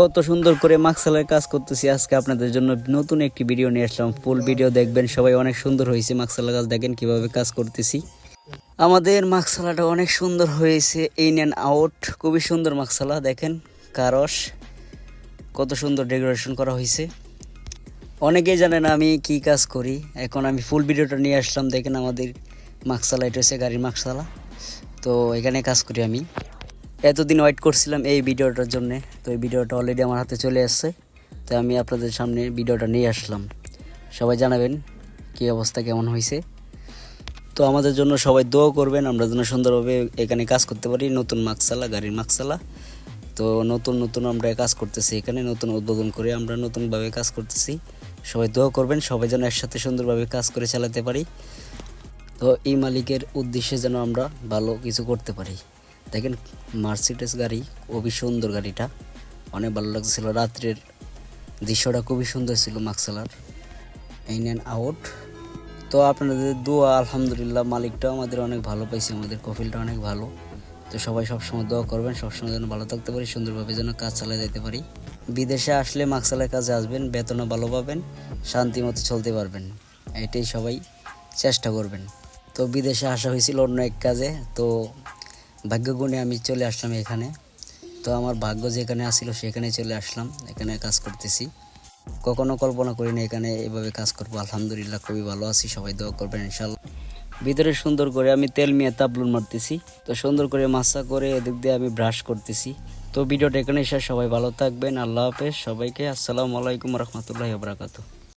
কত সুন্দর করে মাকসালার কাজ করতেছি আজকে আপনাদের জন্য নতুন একটি ভিডিও নিয়ে আসলাম। ফুল ভিডিও দেখবেন সবাই। অনেক সুন্দর হয়েছে মাকসালা কাজ, দেখেন কিভাবে কাজ করতেছি। আমাদের মাকসালাটা অনেক সুন্দর হয়েছে, ইন অ্যান্ড আউট খুবই সুন্দর মাকসালা। দেখেন কারস কত সুন্দর ডেকোরেশন করা হয়েছে। অনেকেই জানে না আমি কি কাজ করি, এখন আমি ফুল ভিডিওটা নিয়ে আসলাম। দেখেন আমাদের মাকসালা, এটা হচ্ছে গাড়ির মাকসালা। তো এখানে কাজ করি আমি। এতদিন ওয়েট করছিলাম এই ভিডিওটার জন্য, তো এই ভিডিওটা অলরেডি আমার হাতে চলে আসছে। তো আমি আপনাদের সামনে ভিডিওটা নিয়ে আসলাম। সবাই জানাবেন কী অবস্থা, কেমন হয়েছে। তো আমাদের জন্য সবাই দোয়া করবেন, আমরা যেন সুন্দরভাবে এখানে কাজ করতে পারি। নতুন মাকসালা, গাড়ির মাকসালা। তো নতুন আমরা কাজ করতেছি এখানে, নতুন উদ্বোধন করে আমরা নতুনভাবে কাজ করতেছি। সবাই দোয়া করবেন, সবাই যেন একসাথে সুন্দরভাবে কাজ করে চালাতে পারি। তো এই মালিকের উদ্দেশ্যে যেন আমরা ভালো কিছু করতে পারি। দেখেন মার্সিডিজ গাড়ি, খুবই সুন্দর গাড়িটা, অনেক ভালো লাগছিল। রাত্রের দৃশ্যটা খুবই সুন্দর ছিল মাকসালার, ইন অ্যান্ড আউট। তো আপনাদের দোয়া, আলহামদুলিল্লাহ মালিকটাও আমাদের অনেক ভালো পাইছে, আমাদের কফিলটা অনেক ভালো। তো সবাই সবসময় দোয়া করবেন, সবসময় যেন ভালো থাকতে পারি, সুন্দরভাবে যেন কাজ চালিয়ে যেতে পারি। বিদেশে আসলে মাকসালার কাজে আসবেন, বেতনও ভালো পাবেন, শান্তি মতো চলতে পারবেন। এটাই সবাই চেষ্টা করবেন। তো বিদেশে আসা হয়েছিল অন্য এক কাজে, তো ভাগ্যগুণে আমি চলে আসলাম এখানে। তো আমার ভাগ্য যেখানে আসছিল সেখানে চলে আসলাম, এখানে কাজ করতেছি। কখনো কল্পনা করিনি এখানে এভাবে কাজ করবো। আলহামদুলিল্লাহ খুবই ভালো আছি, সবাই দোয়া করবেন ইনশাল্লাহ। ভিতরে সুন্দর করে আমি তেল মিয়া তাবলুন মারতেছি, তো সুন্দর করে মাসা করে এদিক দিয়ে আমি ব্রাশ করতেছি। তো ভিডিওটা এখানে শেষ, সবাই ভালো থাকবেন, আল্লাহ হাফেজ সবাইকে। আসসালামু আলাইকুম রহমতুল্লাহি ওয়া বারাকাতুহু।